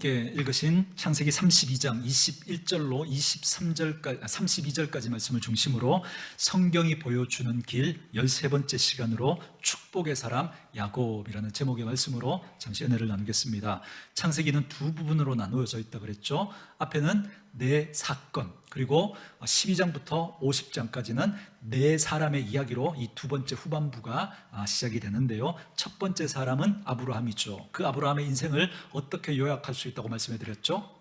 함께 읽으신 창세기 32장 21절로 32절까지 말씀을 중심으로 성경이 보여주는 길 13번째 시간으로 축복의 사람 야곱이라는 제목의 말씀으로 잠시 은혜를 나누겠습니다. 창세기는 두 부분으로 나누어져 있다고 그랬죠. 앞에는 네 사건, 그리고 12장부터 50장까지는 네 사람의 이야기로 이 두 번째 후반부가 시작이 되는데요. 첫 번째 사람은 아브라함이죠. 그 아브라함의 인생을 어떻게 요약할 수 있다고 말씀해 드렸죠?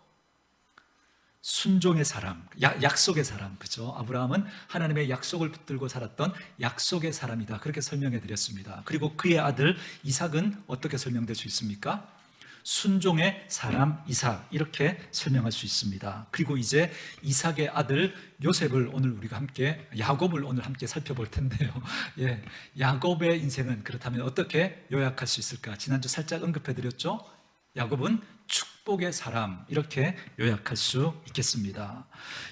순종의 사람, 약속의 사람, 그죠? 아브라함은 하나님의 약속을 붙들고 살았던 약속의 사람이다, 그렇게 설명해 드렸습니다. 그리고 그의 아들 이삭은 어떻게 설명될 수 있습니까? 순종의 사람 이삭, 이렇게 설명할 수 있습니다. 그리고 이제 이삭의 아들 요셉을 오늘 우리가 함께, 야곱을 오늘 함께 살펴볼 텐데요. 예, 야곱의 인생은 그렇다면 어떻게 요약할 수 있을까? 지난주 살짝 언급해 드렸죠? 야곱은 축복의 사람, 이렇게 요약할 수 있겠습니다.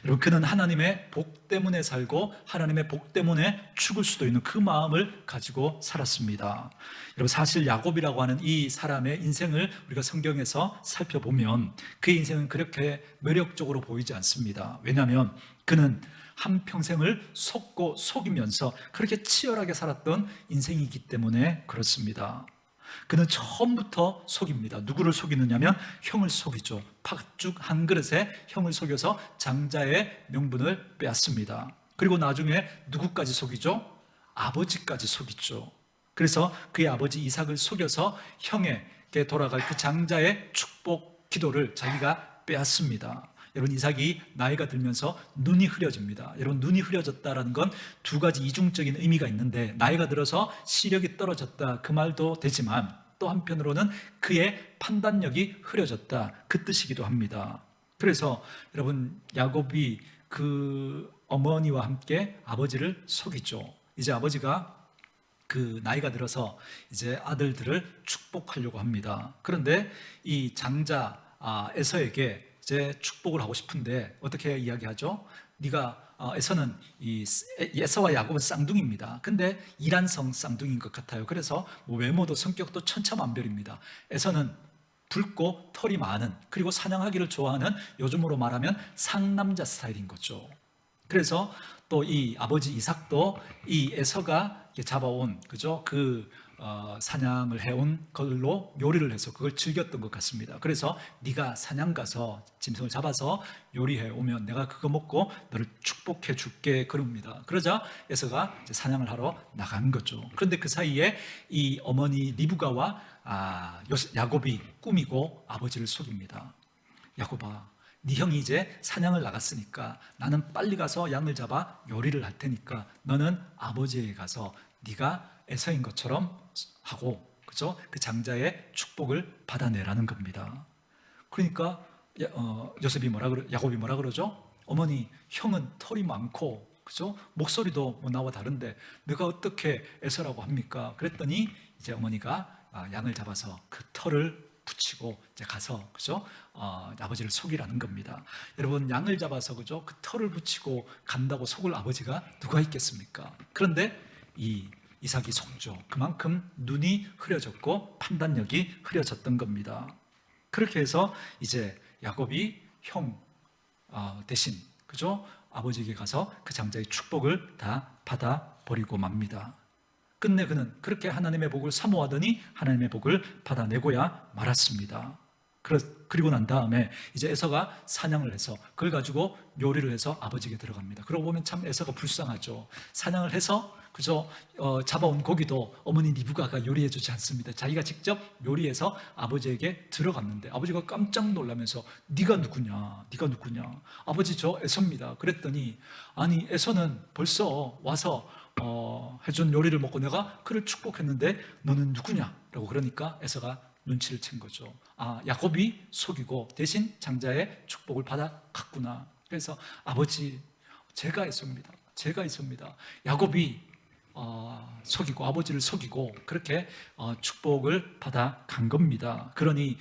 여러분, 그는 하나님의 복 때문에 살고 하나님의 복 때문에 죽을 수도 있는 그 마음을 가지고 살았습니다. 여러분, 사실 야곱이라고 하는 이 사람의 인생을 우리가 성경에서 살펴보면 그의 인생은 그렇게 매력적으로 보이지 않습니다. 왜냐하면 그는 한평생을 속고 속이면서 그렇게 치열하게 살았던 인생이기 때문에 그렇습니다. 그는 처음부터 속입니다. 누구를 속이느냐면 형을 속이죠. 팥죽 한 그릇에 형을 속여서 장자의 명분을 빼앗습니다. 그리고 나중에 누구까지 속이죠? 아버지까지 속이죠. 그래서 그의 아버지 이삭을 속여서 형에게 돌아갈 그 장자의 축복 기도를 자기가 빼앗습니다. 여러분, 이삭이 나이가 들면서 눈이 흐려집니다. 여러분, 눈이 흐려졌다는 건 두 가지 이중적인 의미가 있는데, 나이가 들어서 시력이 떨어졌다, 그 말도 되지만 또 한편으로는 그의 판단력이 흐려졌다, 그 뜻이기도 합니다. 그래서 여러분, 야곱이 그 어머니와 함께 아버지를 속이죠. 이제 아버지가 그 나이가 들어서 이제 아들들을 축복하려고 합니다. 그런데 이 장자 에서에게 이제 축복을 하고 싶은데 어떻게 이야기하죠? 네가 에서는 에서와 야곱은 쌍둥이입니다. 근데 이란성 쌍둥이인 것 같아요. 그래서 뭐 외모도 성격도 천차만별입니다. 에서는 붉고 털이 많은, 그리고 사냥하기를 좋아하는, 요즘으로 말하면 상남자 스타일인 거죠. 그래서 또 이 아버지 이삭도 이 에서가 잡아온, 그죠? 사냥을 해온 걸로 요리를 해서 그걸 즐겼던 것 같습니다. 그래서 네가 사냥 가서 짐승을 잡아서 요리해 오면 내가 그거 먹고 너를 축복해 줄게, 그럽니다. 그러자 에서가 이제 사냥을 하러 나간 거죠. 그런데 그 사이에 이 어머니 리브가와 야곱이 꾸미고 아버지를 속입니다. 야곱아, 네 형이 이제 사냥을 나갔으니까 나는 빨리 가서 양을 잡아 요리를 할 테니까 너는 아버지에게 가서 네가 에서인 것처럼 하고, 그죠? 그 장자의 축복을 받아내라는 겁니다. 그러니까 야곱이 뭐라 그러죠? 어머니, 형은 털이 많고, 그죠? 목소리도 뭐 나와 다른데 내가 어떻게 에서라고 합니까? 그랬더니 이제 어머니가 양을 잡아서 그 털을 붙이고 이제 가서, 그죠? 아버지를 속이라는 겁니다. 여러분, 양을 잡아서, 그죠? 그 털을 붙이고 간다고 속을 아버지가 누가 있겠습니까? 그런데 이삭이 속죠. 그만큼 눈이 흐려졌고 판단력이 흐려졌던 겁니다. 그렇게 해서 이제 야곱이 형 대신, 그죠? 아버지에게 가서 그 장자의 축복을 다 받아버리고 맙니다. 끝내 그는 그렇게 하나님의 복을 사모하더니 하나님의 복을 받아내고야 말았습니다. 그리고 난 다음에 이제 에서가 사냥을 해서 그걸 가지고 요리를 해서 아버지에게 들어갑니다. 그러고 보면 참 에서가 불쌍하죠. 사냥을 해서, 그죠? 잡아온 고기도 어머니 리브가가 요리해 주지 않습니다. 자기가 직접 요리해서 아버지에게 들어갔는데 아버지가 깜짝 놀라면서 네가 누구냐? 아버지, 저 에서입니다. 그랬더니 아니, 에서는 벌써 와서 해준 요리를 먹고 내가 그를 축복했는데 너는 누구냐? 라고 그러니까 에서가 눈치를 챈 거죠. 야곱이 속이고 대신 장자의 축복을 받아 갔구나. 그래서 아버지, 제가 에서입니다. 야곱이 속이고 아버지를 속이고 그렇게 축복을 받아 간 겁니다. 그러니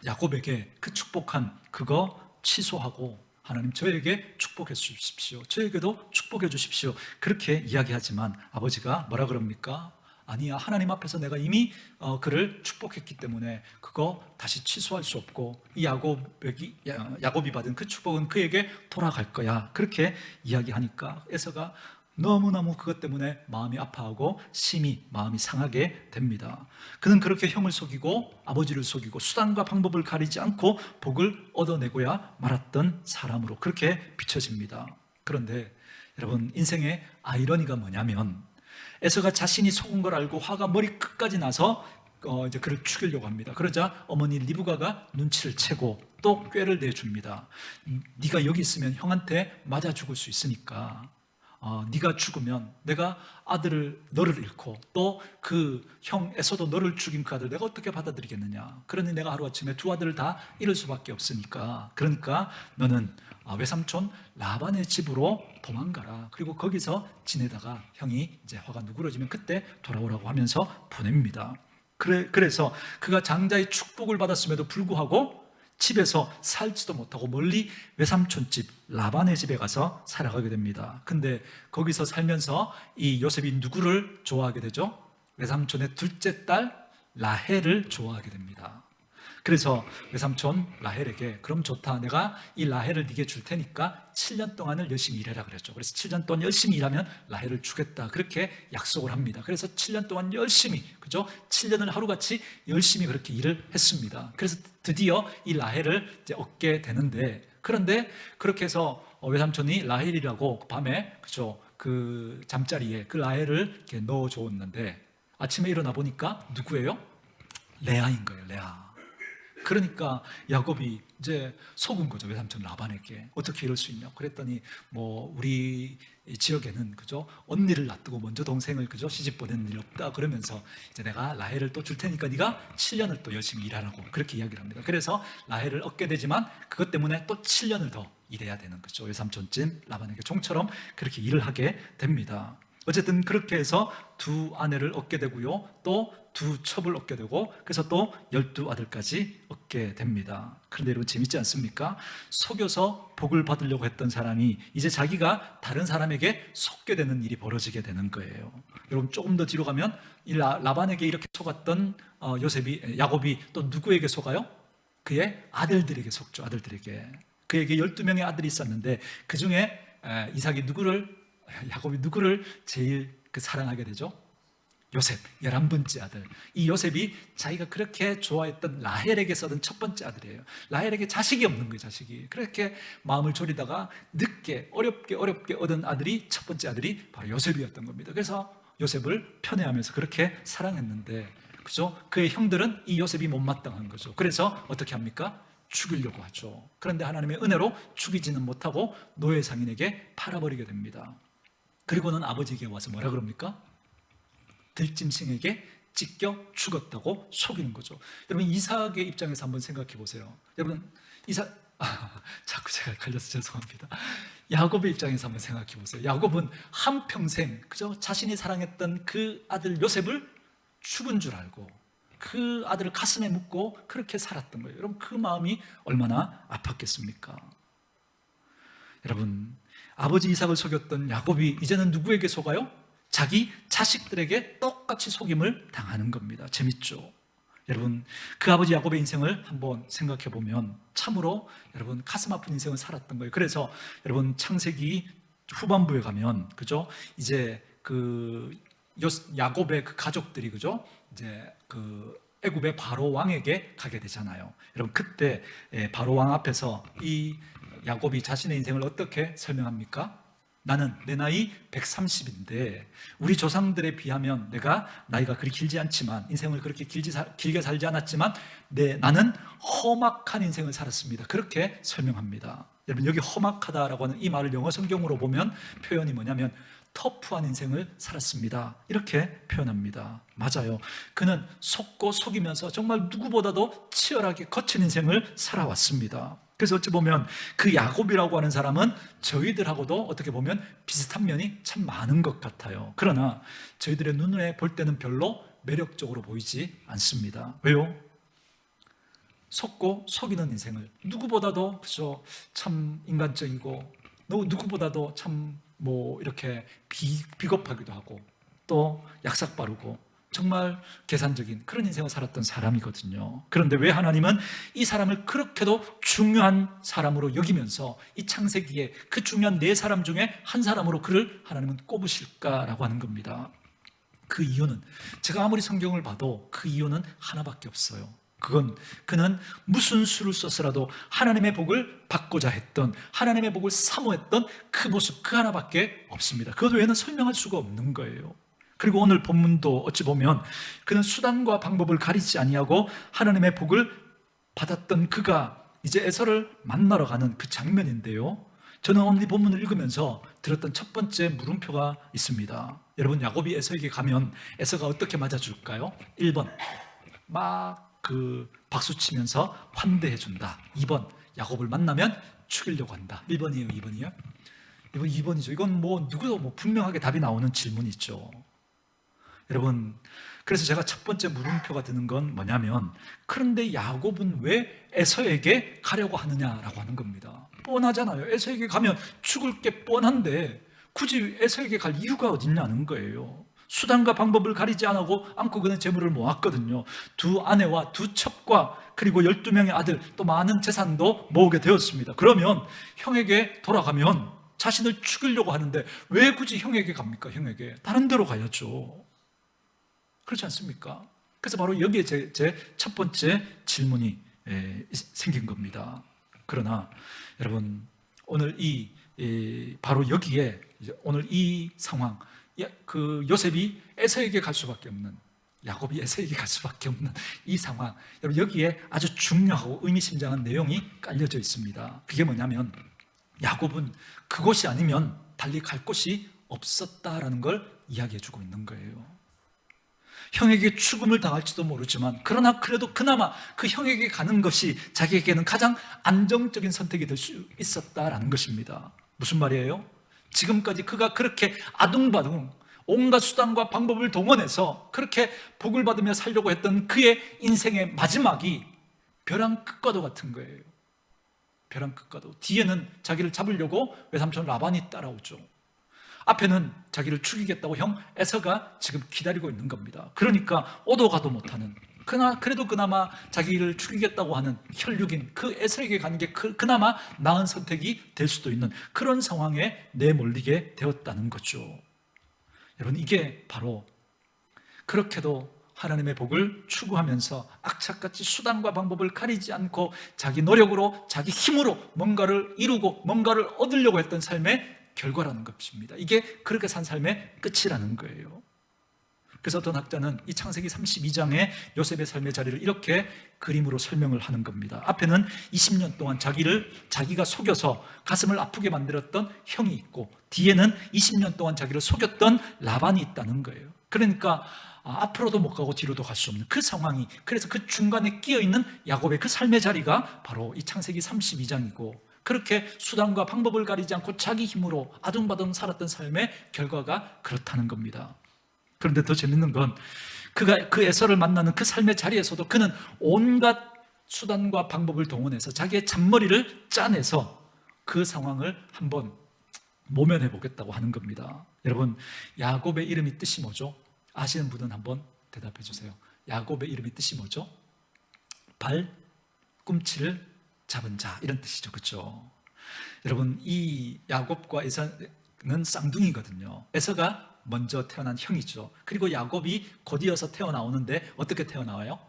야곱에게 그 축복한 그거 취소하고 하나님, 저에게 축복해 주십시오. 저에게도 축복해 주십시오. 그렇게 이야기하지만 아버지가 뭐라 그럽니까? 아니야, 하나님 앞에서 내가 이미 그를 축복했기 때문에 그거 다시 취소할 수 없고 이 야곱이 받은 그 축복은 그에게 돌아갈 거야. 그렇게 이야기하니까 에서가 너무너무 그것 때문에 마음이 아파하고 심히 마음이 상하게 됩니다. 그는 그렇게 형을 속이고 아버지를 속이고 수단과 방법을 가리지 않고 복을 얻어내고야 말았던 사람으로 그렇게 비춰집니다. 그런데 여러분, 인생의 아이러니가 뭐냐면 에서가 자신이 속은 걸 알고 화가 머리 끝까지 나서 이제 그를 죽이려고 합니다. 그러자 어머니 리브가가 눈치를 채고 또 꾀를 내줍니다. 네가 여기 있으면 형한테 맞아 죽을 수 있으니까 네가 죽으면 내가 너를 잃고 또 그 형 에서도 너를 죽인 그 아들 내가 어떻게 받아들이겠느냐. 그러니 내가 하루아침에 두 아들을 다 잃을 수밖에 없으니까 그러니까 너는 외삼촌 라반의 집으로 도망가라. 그리고 거기서 지내다가 형이 이제 화가 누그러지면 그때 돌아오라고 하면서 보냅니다. 그래서 그가 장자의 축복을 받았음에도 불구하고 집에서 살지도 못하고 멀리 외삼촌 집 라반의 집에 가서 살아가게 됩니다. 근데 거기서 살면서 이 요셉이 누구를 좋아하게 되죠? 외삼촌의 둘째 딸 라헬을 좋아하게 됩니다. 그래서 외삼촌 라헬에게 그럼 좋다, 내가 이 라헬을 네게 줄 테니까 7년 동안을 열심히 일해라 그랬죠. 그래서 7년 동안 열심히 일하면 라헬을 주겠다 그렇게 약속을 합니다. 그래서 7년 동안 열심히, 그죠? 7년을 하루같이 열심히 그렇게 일을 했습니다. 그래서 드디어 이 라헬을 이제 얻게 되는데, 그런데 그렇게 해서 외삼촌이 라헬이라고 밤에, 그죠, 그 잠자리에 그 라헬을 이렇게 넣어 줬는데 아침에 일어나 보니까 누구예요? 레아인 거예요. 레아. 그러니까 야곱이 이제 속은 거죠. 외삼촌 라반에게. 어떻게 이럴 수 있냐? 그랬더니 뭐 우리 지역에는, 그죠, 언니를 놔두고 먼저 동생을, 그죠, 시집 보내는 일이 없다 그러면서 이제 내가 라헬을 또 줄 테니까 네가 7년을 또 열심히 일하라고 그렇게 이야기를 합니다. 그래서 라헬을 얻게 되지만 그것 때문에 또 7년을 더 일해야 되는 거죠. 외삼촌집 라반에게 종처럼 그렇게 일을 하게 됩니다. 어쨌든 그렇게 해서 두 아내를 얻게 되고요, 또 두 첩을 얻게 되고, 그래서 또 12아들까지 얻게 됩니다. 그런데 여러분, 재밌지 않습니까? 속여서 복을 받으려고 했던 사람이 이제 자기가 다른 사람에게 속게 되는 일이 벌어지게 되는 거예요. 여러분, 조금 더 뒤로 가면 이 라반에게 이렇게 속았던 야곱이 또 누구에게 속아요? 그의 아들들에게 속죠. 아들들에게. 그에게 12명의 아들이 있었는데 그 중에 야곱이 누구를 제일 사랑하게 되죠? 요셉, 11번째 아들. 이 요셉이 자기가 그렇게 좋아했던 라헬에게 써던 첫 번째 아들이에요. 라헬에게 자식이 없는 거예요, 자식이. 그렇게 마음을 졸이다가 늦게 어렵게 얻은 아들이, 첫 번째 아들이 바로 요셉이었던 겁니다. 그래서 요셉을 편애하면서 그렇게 사랑했는데, 그죠? 그의 형들은 이 요셉이 못마땅한 거죠. 그래서 어떻게 합니까? 죽이려고 하죠. 그런데 하나님의 은혜로 죽이지는 못하고 노예 상인에게 팔아버리게 됩니다. 그리고는 아버지에게 와서 뭐라 그럽니까? 들짐승에게 찢겨 죽었다고 속이는 거죠. 여러분, 이삭의 입장에서 한번 생각해 보세요. 여러분, 자꾸 제가 걸려서 죄송합니다. 야곱의 입장에서 한번 생각해 보세요. 야곱은 한평생, 그죠, 자신이 사랑했던 그 아들 요셉을 죽은 줄 알고 그 아들을 가슴에 묻고 그렇게 살았던 거예요. 여러분, 그 마음이 얼마나 아팠겠습니까? 여러분, 아버지 이삭을 속였던 야곱이 이제는 누구에게 속아요? 자기 자식들에게 똑같이 속임을 당하는 겁니다. 재밌죠? 여러분, 그 아버지 야곱의 인생을 한번 생각해 보면 참으로 여러분 가슴 아픈 인생을 살았던 거예요. 그래서 여러분, 창세기 후반부에 가면, 그죠, 이제 그 야곱의 그 가족들이, 그죠, 이제 그 애굽의 바로 왕에게 가게 되잖아요. 여러분, 그때 바로 왕 앞에서 이 야곱이 자신의 인생을 어떻게 설명합니까? 나는 내 나이 130인데 우리 조상들에 비하면 내가 나이가 그리 길지 않지만, 인생을 그렇게 길게 살지 않았지만 나는 험악한 인생을 살았습니다. 그렇게 설명합니다. 여러분, 여기 험악하다라고 하는 이 말을 영어 성경으로 보면 표현이 뭐냐면 터프한 인생을 살았습니다. 이렇게 표현합니다. 맞아요. 그는 속고 속이면서 정말 누구보다도 치열하게 거친 인생을 살아왔습니다. 그래서 어찌 보면 그 야곱이라고 하는 사람은 저희들하고도 어떻게 보면 비슷한 면이 참 많은 것 같아요. 그러나 저희들의 눈에 볼 때는 별로 매력적으로 보이지 않습니다. 왜요? 속고 속이는 인생을, 누구보다도 그죠, 참 인간적이고 누구보다도 참 이렇게 비겁하기도 하고 또 약삭빠르고 정말 계산적인 그런 인생을 살았던 사람이거든요. 그런데 왜 하나님은 이 사람을 그렇게도 중요한 사람으로 여기면서 이 창세기에 그 중요한 네 사람 중에 한 사람으로 그를 하나님은 꼽으실까라고 하는 겁니다. 그 이유는, 제가 아무리 성경을 봐도 그 이유는 하나밖에 없어요. 그는 무슨 수를 써서라도 하나님의 복을 받고자 했던, 하나님의 복을 사모했던 그 모습, 그 하나밖에 없습니다. 그것 외에는 설명할 수가 없는 거예요. 그리고 오늘 본문도 어찌 보면 그는 수단과 방법을 가리지 아니하고 하나님의 복을 받았던 그가 이제 에서를 만나러 가는 그 장면인데요, 저는 오늘 이 본문을 읽으면서 들었던 첫 번째 물음표가 있습니다. 여러분, 야곱이 에서에게 가면 에서가 어떻게 맞아줄까요? 1번, 막 박수 치면서 환대해 준다. 2번, 야곱을 만나면 죽이려고 한다. 1번이에요, 2번이요? 2번이죠. 이건 누구도 분명하게 답이 나오는 질문이죠. 여러분, 그래서 제가 첫 번째 물음표가 드는 건 뭐냐면, 그런데 야곱은 왜 에서에게 가려고 하느냐라고 하는 겁니다. 뻔하잖아요. 에서에게 가면 죽을 게 뻔한데 굳이 에서에게 갈 이유가 어딨냐는 거예요. 수단과 방법을 가리지 않고 그는 재물을 모았거든요. 2 아내와 2 첩과 그리고 12명의 아들, 또 많은 재산도 모으게 되었습니다. 그러면 형에게 돌아가면 자신을 죽이려고 하는데 왜 굳이 형에게 갑니까? 형에게 다른 데로 가야죠. 그렇지 않습니까? 그래서 바로 여기에 제 첫 번째 질문이 생긴 겁니다. 그러나 여러분, 오늘 바로 여기에 오늘 이 상황, 요셉이 에서에게 갈 수밖에 없는, 야곱이 에서에게 갈 수밖에 없는 이 상황, 여러분, 여기에 아주 중요하고 의미심장한 내용이 깔려져 있습니다. 그게 뭐냐면, 야곱은 그곳이 아니면 달리 갈 곳이 없었다라는 걸 이야기해 주고 있는 거예요. 형에게 죽음을 당할지도 모르지만, 그러나 그래도 그나마 그 형에게 가는 것이 자기에게는 가장 안정적인 선택이 될 수 있었다라는 것입니다. 무슨 말이에요? 지금까지 그가 그렇게 아둥바둥 온갖 수단과 방법을 동원해서 그렇게 복을 받으며 살려고 했던 그의 인생의 마지막이 벼랑 끝과도 같은 거예요. 벼랑 끝과도. 뒤에는 자기를 잡으려고 외삼촌 라반이 따라오죠. 앞에는 자기를 죽이겠다고 형 에서가 지금 기다리고 있는 겁니다. 그러니까 오도 가도 못하는, 그래도 그나마 자기를 죽이겠다고 하는 혈육인 그 에서에게 가는 게 그나마 나은 선택이 될 수도 있는 그런 상황에 내몰리게 되었다는 거죠. 여러분, 이게 바로 그렇게도 하나님의 복을 추구하면서 악착같이 수단과 방법을 가리지 않고 자기 노력으로, 자기 힘으로 뭔가를 이루고 뭔가를 얻으려고 했던 삶의 결과라는 것입니다. 이게 그렇게 산 삶의 끝이라는 거예요. 그래서 어떤 학자는 이 창세기 32장의 요셉의 삶의 자리를 이렇게 그림으로 설명을 하는 겁니다. 앞에는 20년 동안 자기가 속여서 가슴을 아프게 만들었던 형이 있고, 뒤에는 20년 동안 자기를 속였던 라반이 있다는 거예요. 그러니까 앞으로도 못 가고 뒤로도 갈 수 없는 그 상황이, 그래서 그 중간에 끼어있는 야곱의 그 삶의 자리가 바로 이 창세기 32장이고, 그렇게 수단과 방법을 가리지 않고 자기 힘으로 아둥바둥 살았던 삶의 결과가 그렇다는 겁니다. 그런데 더 재밌는 건, 그가 그 에서를 만나는 그 삶의 자리에서도 그는 온갖 수단과 방법을 동원해서 자기의 잔머리를 짜내서 그 상황을 한번 모면해 보겠다고 하는 겁니다. 여러분, 야곱의 이름이 뜻이 뭐죠? 아시는 분은 한번 대답해 주세요. 야곱의 이름이 뜻이 뭐죠? 발꿈치를 잡은 자, 이런 뜻이죠. 그렇죠? 여러분, 이 야곱과 에서는 쌍둥이거든요. 에서가 먼저 태어난 형이죠. 그리고 야곱이 곧 이어서 태어나오는데 어떻게 태어나와요?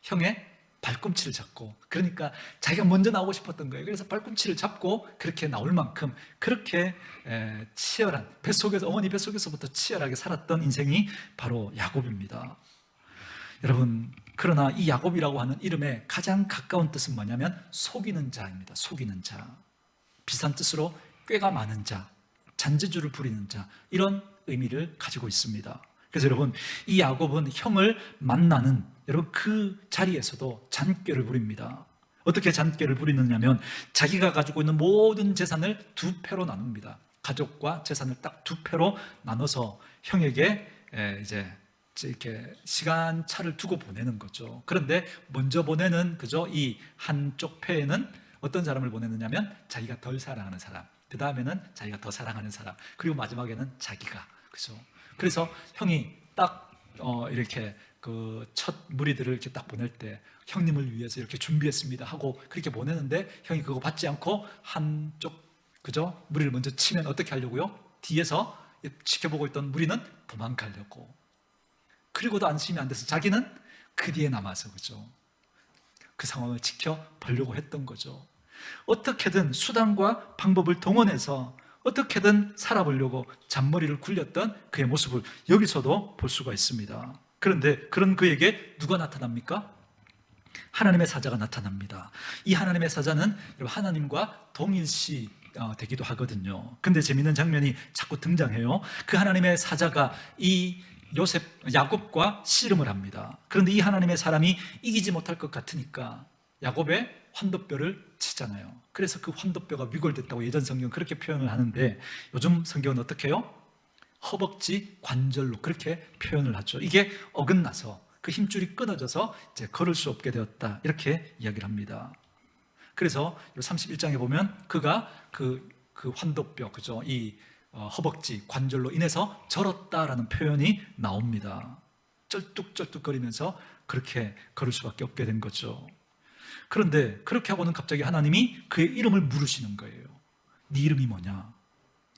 형의 발꿈치를 잡고, 그러니까 자기가 먼저 나오고 싶었던 거예요. 그래서 발꿈치를 잡고 그렇게 나올 만큼 그렇게 치열한, 어머니 뱃속에서부터 치열하게 살았던 인생이 바로 야곱입니다. 여러분, 그러나 이 야곱이라고 하는 이름의 가장 가까운 뜻은 뭐냐면 속이는 자입니다. 속이는 자. 비슷한 뜻으로 꾀가 많은 자, 잔재주를 부리는 자, 이런 의미를 가지고 있습니다. 그래서 여러분, 이 야곱은 형을 만나는, 여러분, 그 자리에서도 잔꾀를 부립니다. 어떻게 잔꾀를 부리느냐면 자기가 가지고 있는 모든 재산을 2패로 나눕니다. 가족과 재산을 딱 2패로 나눠서 형에게 이제 이렇게 시간차를 두고 보내는 거죠. 그런데 먼저 보내는 이 한쪽 패에는 어떤 사람을 보내느냐면 자기가 덜 사랑하는 사람, 그 다음에는 자기가 더 사랑하는 사람, 그리고 마지막에는 자기가. 그죠? 그래서 형이 딱 이렇게 그 첫 무리들을 이렇게 딱 보낼 때 형님을 위해서 이렇게 준비했습니다 하고 그렇게 보내는데 형이 그거 받지 않고 한쪽 그죠? 무리를 먼저 치면 어떻게 하려고요? 뒤에서 지켜보고 있던 무리는 도망가려고. 그리고도 안심이 안 돼서 자기는 그 뒤에 남아서 그죠? 그 상황을 지켜보려고 했던 거죠. 어떻게든 수단과 방법을 동원해서 어떻게든 살아보려고 잔머리를 굴렸던 그의 모습을 여기서도 볼 수가 있습니다. 그런데 그런 그에게 누가 나타납니까? 하나님의 사자가 나타납니다. 이 하나님의 사자는 하나님과 동일시 되기도 하거든요. 근데 재미있는 장면이 자꾸 등장해요. 그 하나님의 사자가 이 야곱과 씨름을 합니다. 그런데 이 하나님의 사람이 이기지 못할 것 같으니까 야곱의 환도뼈를 치잖아요. 그래서 그 환도뼈가 위골됐다고 예전 성경 그렇게 표현을 하는데 요즘 성경은 어떻게 해요? 허벅지 관절로 그렇게 표현을 하죠. 이게 어긋나서 그 힘줄이 끊어져서 이제 걸을 수 없게 되었다 이렇게 이야기를 합니다. 그래서 31장에 보면 그가 그 환도뼈 그죠? 이 허벅지 관절로 인해서 절었다라는 표현이 나옵니다. 쩔뚝쩔뚝거리면서 그렇게 걸을 수밖에 없게 된 거죠. 그런데 그렇게 하고는 갑자기 하나님이 그의 이름을 물으시는 거예요. 네 이름이 뭐냐?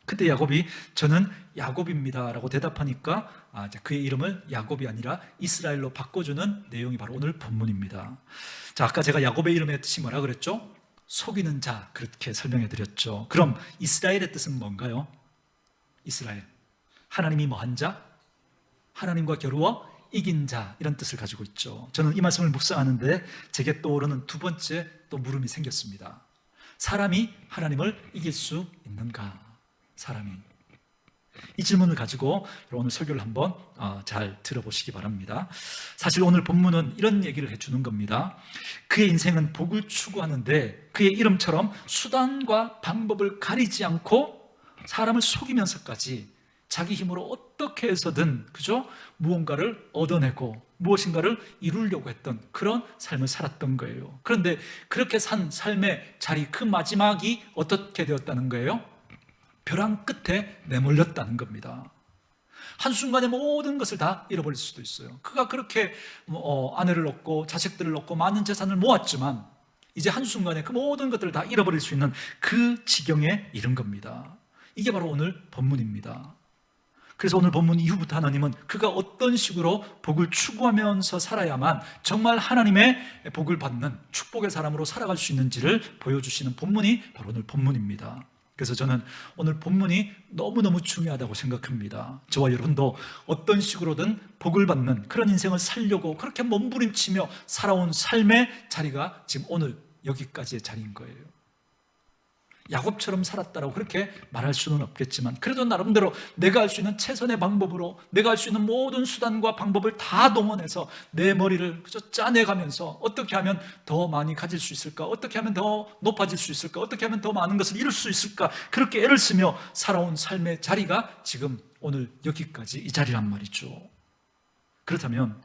그때 야곱이 저는 야곱입니다 라고 대답하니까 그의 이름을 야곱이 아니라 이스라엘로 바꿔주는 내용이 바로 오늘 본문입니다. 자, 아까 제가 야곱의 이름의 뜻이 뭐라 그랬죠? 속이는 자 그렇게 설명해 드렸죠. 그럼 이스라엘의 뜻은 뭔가요? 이스라엘, 하나님이 뭐한 자? 하나님과 겨루어 이긴 자 이런 뜻을 가지고 있죠. 저는 이 말씀을 묵상하는데 제게 떠오르는 두 번째 또 물음이 생겼습니다. 사람이 하나님을 이길 수 있는가? 사람이. 이 질문을 가지고 오늘 설교를 한번 잘 들어보시기 바랍니다. 사실 오늘 본문은 이런 얘기를 해주는 겁니다. 그의 인생은 복을 추구하는데 그의 이름처럼 수단과 방법을 가리지 않고 사람을 속이면서까지 자기 힘으로 어떻게 해서든 그죠? 무언가를 얻어내고 무엇인가를 이루려고 했던 그런 삶을 살았던 거예요. 그런데 그렇게 산 삶의 자리 그 마지막이 어떻게 되었다는 거예요? 벼랑 끝에 내몰렸다는 겁니다. 한순간에 모든 것을 다 잃어버릴 수도 있어요. 그가 그렇게 아내를 얻고 자식들을 얻고 많은 재산을 모았지만 이제 한순간에 그 모든 것들을 다 잃어버릴 수 있는 그 지경에 이른 겁니다. 이게 바로 오늘 본문입니다. 그래서 오늘 본문 이후부터 하나님은 그가 어떤 식으로 복을 추구하면서 살아야만 정말 하나님의 복을 받는 축복의 사람으로 살아갈 수 있는지를 보여주시는 본문이 바로 오늘 본문입니다. 그래서 저는 오늘 본문이 너무너무 중요하다고 생각합니다. 저와 여러분도 어떤 식으로든 복을 받는 그런 인생을 살려고 그렇게 몸부림치며 살아온 삶의 자리가 지금 오늘 여기까지의 자리인 거예요. 야곱처럼 살았다라고 그렇게 말할 수는 없겠지만 그래도 나름대로 내가 할 수 있는 최선의 방법으로 내가 할 수 있는 모든 수단과 방법을 다 동원해서 내 머리를 짜내가면서 어떻게 하면 더 많이 가질 수 있을까? 어떻게 하면 더 높아질 수 있을까? 어떻게 하면 더 많은 것을 이룰 수 있을까? 그렇게 애를 쓰며 살아온 삶의 자리가 지금 오늘 여기까지 이 자리란 말이죠. 그렇다면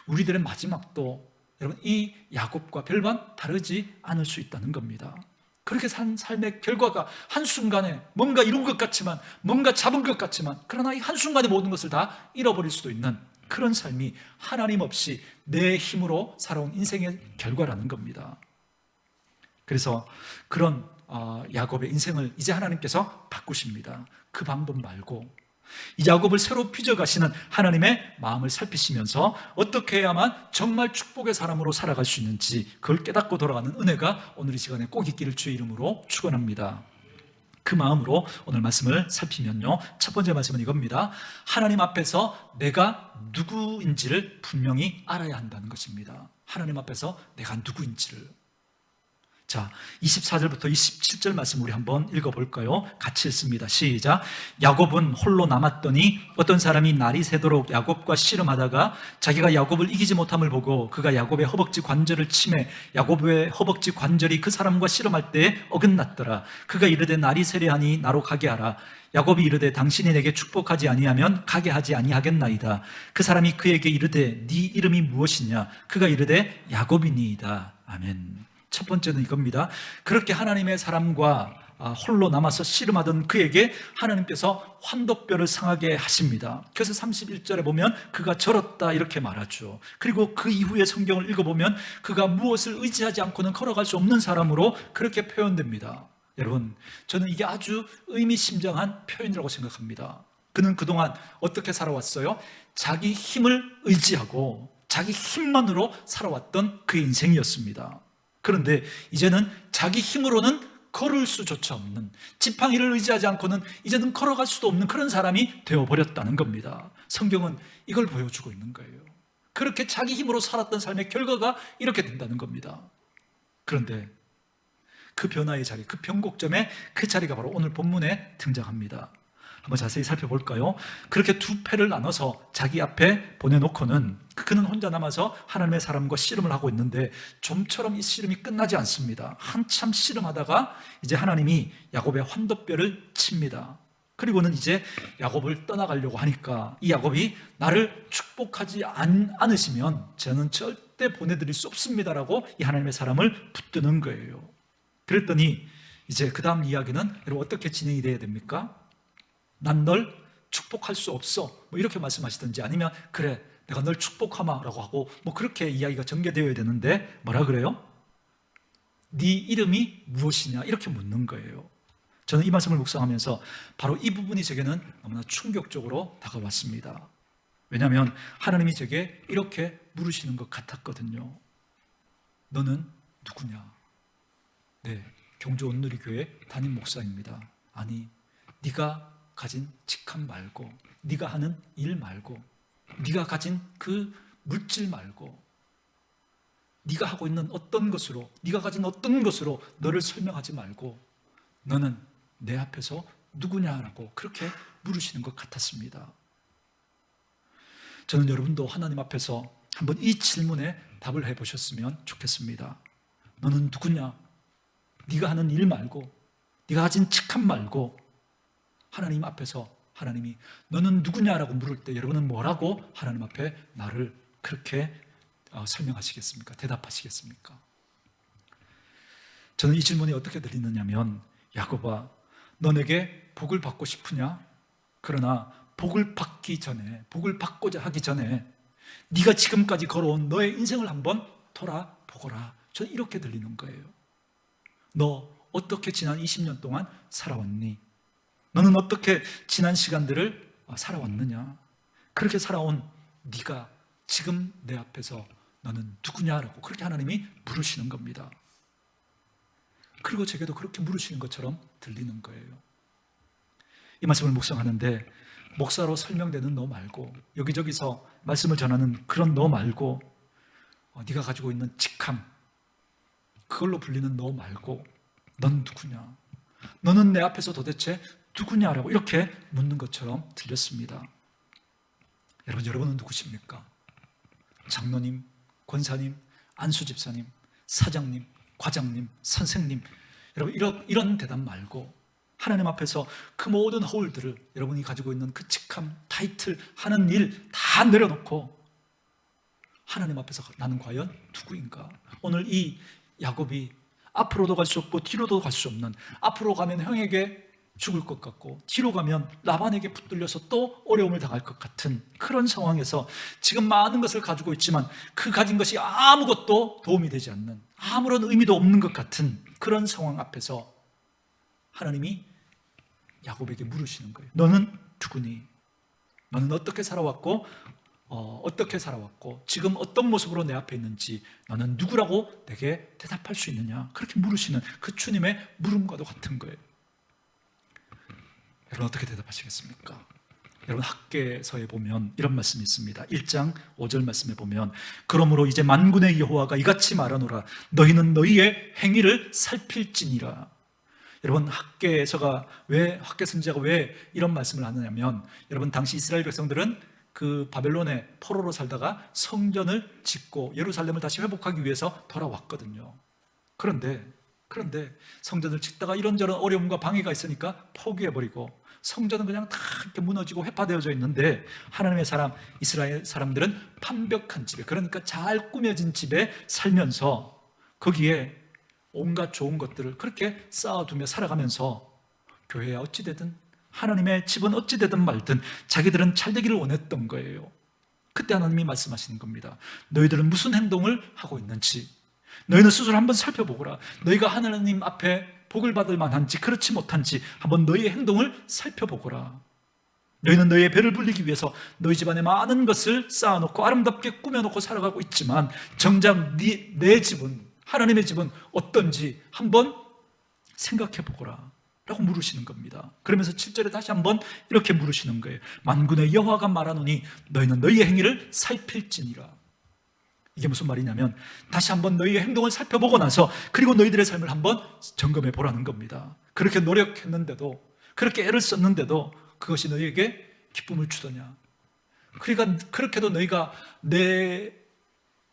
우리들의 마지막도 여러분 이 야곱과 별반 다르지 않을 수 있다는 겁니다. 그렇게 산 삶의 결과가 한순간에 뭔가 이룬 것 같지만 뭔가 잡은 것 같지만 그러나 이 한순간에 모든 것을 다 잃어버릴 수도 있는 그런 삶이 하나님 없이 내 힘으로 살아온 인생의 결과라는 겁니다. 그래서 그런 야곱의 인생을 이제 하나님께서 바꾸십니다. 그 방법 말고 이 야곱을 새로 빚어가시는 하나님의 마음을 살피시면서 어떻게 해야만 정말 축복의 사람으로 살아갈 수 있는지 그걸 깨닫고 돌아가는 은혜가 오늘 이 시간에 꼭 있기를 주의 이름으로 축원합니다. 그 마음으로 오늘 말씀을 살피면요, 첫 번째 말씀은 이겁니다. 하나님 앞에서 내가 누구인지를 분명히 알아야 한다는 것입니다. 하나님 앞에서 내가 누구인지를. 자, 24절부터 27절 말씀 우리 한번 읽어볼까요? 같이 읽습니다. 시작. 야곱은 홀로 남았더니 어떤 사람이 날이 새도록 야곱과 씨름하다가 자기가 야곱을 이기지 못함을 보고 그가 야곱의 허벅지 관절을 치매 야곱의 허벅지 관절이 그 사람과 씨름할 때에 어긋났더라. 그가 이르되 날이 새려하니 나로 가게 하라. 야곱이 이르되 당신이 내게 축복하지 아니하면 가게 하지 아니하겠나이다. 그 사람이 그에게 이르되 네 이름이 무엇이냐? 그가 이르되 야곱이니이다. 아멘. 첫 번째는 이겁니다. 그렇게 하나님의 사람과 홀로 남아서 씨름하던 그에게 하나님께서 환도뼈를 상하게 하십니다. 그래서 31절에 보면 그가 절었다 이렇게 말하죠. 그리고 그 이후에 성경을 읽어보면 그가 무엇을 의지하지 않고는 걸어갈 수 없는 사람으로 그렇게 표현됩니다. 여러분, 저는 이게 아주 의미심장한 표현이라고 생각합니다. 그는 그동안 어떻게 살아왔어요? 자기 힘을 의지하고 자기 힘만으로 살아왔던 그의 인생이었습니다. 그런데 이제는 자기 힘으로는 걸을 수조차 없는, 지팡이를 의지하지 않고는 이제는 걸어갈 수도 없는 그런 사람이 되어버렸다는 겁니다. 성경은 이걸 보여주고 있는 거예요. 그렇게 자기 힘으로 살았던 삶의 결과가 이렇게 된다는 겁니다. 그런데 그 변화의 자리, 그 변곡점의 그 자리가 바로 오늘 본문에 등장합니다. 한번 자세히 살펴볼까요? 그렇게 두 패를 나눠서 자기 앞에 보내놓고는 그는 혼자 남아서 하나님의 사람과 씨름을 하고 있는데 좀처럼 이 씨름이 끝나지 않습니다. 한참 씨름하다가 이제 하나님이 야곱의 환도뼈를 칩니다. 그리고는 이제 야곱을 떠나가려고 하니까 이 야곱이 나를 축복하지 않으시면 저는 절대 보내드릴 수 없습니다라고 이 하나님의 사람을 붙드는 거예요. 그랬더니 이제 그 다음 이야기는 여러분 어떻게 진행이 돼야 됩니까? 난 널 축복할 수 없어 뭐 이렇게 말씀하시든지 아니면 그래 내가 널 축복하마 라고 하고 뭐 그렇게 이야기가 전개되어야 되는데 뭐라 그래요? 네 이름이 무엇이냐 이렇게 묻는 거예요. 저는 이 말씀을 묵상하면서 바로 이 부분이 제게는 너무나 충격적으로 다가왔습니다. 왜냐하면 하나님이 제게 이렇게 물으시는 것 같았거든요. 너는 누구냐? 네, 경주 온누리교회 담임 목사입니다. 아니, 네가 가진 직함 말고, 네가 하는 일 말고, 네가 가진 그 물질 말고, 네가 하고 있는 어떤 것으로, 네가 가진 어떤 것으로 너를 설명하지 말고 너는 내 앞에서 누구냐라고 그렇게 물으시는 것 같았습니다. 저는 여러분도 하나님 앞에서 한번 이 질문에 답을 해보셨으면 좋겠습니다. 너는 누구냐? 네가 하는 일 말고, 네가 가진 직함 말고 하나님 앞에서 하나님이 너는 누구냐라고 물을 때 여러분은 뭐라고 하나님 앞에 나를 그렇게 설명하시겠습니까? 대답하시겠습니까? 저는 이 질문이 어떻게 들리느냐면 야곱아, 너에게 복을 받고 싶으냐? 그러나 복을 받기 전에, 복을 받고자 하기 전에 네가 지금까지 걸어온 너의 인생을 한번 돌아보거라. 저는 이렇게 들리는 거예요. 너 어떻게 지난 20년 동안 살아왔니? 너는 어떻게 지난 시간들을 살아왔느냐? 그렇게 살아온 네가 지금 내 앞에서 너는 누구냐라고 그렇게 하나님이 물으시는 겁니다. 그리고 제게도 그렇게 물으시는 것처럼 들리는 거예요. 이 말씀을 묵상하는데 목사로 설명되는 너 말고, 여기저기서 말씀을 전하는 그런 너 말고, 네가 가지고 있는 직함, 그걸로 불리는 너 말고 넌 누구냐? 너는 내 앞에서 도대체 누구냐라고 이렇게 묻는 것처럼 들렸습니다. 여러분은 누구십니까? 장로님, 권사님, 안수집사님, 사장님, 과장님, 선생님, 여러분 이런 대답 말고 하나님 앞에서 그 모든 허울들을, 여러분이 가지고 있는 그 직함, 타이틀, 하는 일 다 내려놓고 하나님 앞에서 나는 과연 누구인가? 오늘 이 야곱이 앞으로도 갈 수 없고 뒤로도 갈 수 없는, 앞으로 가면 형에게 죽을 것 같고 뒤로 가면 라반에게 붙들려서 또 어려움을 당할 것 같은 그런 상황에서 지금 많은 것을 가지고 있지만 그 가진 것이 아무것도 도움이 되지 않는, 아무런 의미도 없는 것 같은 그런 상황 앞에서 하나님이 야곱에게 물으시는 거예요. 너는 누구니? 너는 어떻게 살아왔고 지금 어떤 모습으로 내 앞에 있는지 너는 누구라고 내게 대답할 수 있느냐? 그렇게 물으시는 그 주님의 물음과도 같은 거예요. 여러분 어떻게 대답하시겠습니까? 여러분 학개서에 보면 이런 말씀이 있습니다. 1장 5절 말씀에 보면 그러므로 이제 만군의 여호와가 이같이 말하노라 너희는 너희의 행위를 살필지니라. 여러분 학개 선지자가 왜 이런 말씀을 하느냐면, 여러분 당시 이스라엘 백성들은 그 바벨론의 포로로 살다가 성전을 짓고 예루살렘을 다시 회복하기 위해서 돌아왔거든요. 그런데 성전을 짓다가 이런저런 어려움과 방해가 있으니까 포기해버리고 성전은 그냥 다 이렇게 무너지고 회파되어져 있는데 하나님의 사람, 이스라엘 사람들은 완벽한 집에, 그러니까 잘 꾸며진 집에 살면서 거기에 온갖 좋은 것들을 그렇게 쌓아두며 살아가면서 교회야 어찌되든 하나님의 집은 어찌되든 말든 자기들은 잘되기를 원했던 거예요. 그때 하나님이 말씀하시는 겁니다. 너희들은 무슨 행동을 하고 있는지 너희는 스스로 한번 살펴보거라. 너희가 하나님 앞에 복을 받을 만한지 그렇지 못한지 한번 너희의 행동을 살펴보거라. 너희는 너희의 배를 불리기 위해서 너희 집안에 많은 것을 쌓아놓고 아름답게 꾸며놓고 살아가고 있지만 정작 내 집은, 하나님의 집은 어떤지 한번 생각해보거라 라고 물으시는 겁니다. 그러면서 7절에 다시 한번 이렇게 물으시는 거예요. 만군의 여호와가 말하노니 너희는 너희의 행위를 살필지니라. 이게 무슨 말이냐면 다시 한번 너희의 행동을 살펴보고 나서 그리고 너희들의 삶을 한번 점검해 보라는 겁니다. 그렇게 노력했는데도, 그렇게 애를 썼는데도 그것이 너희에게 기쁨을 주더냐? 그러니까 그렇게도 너희가 내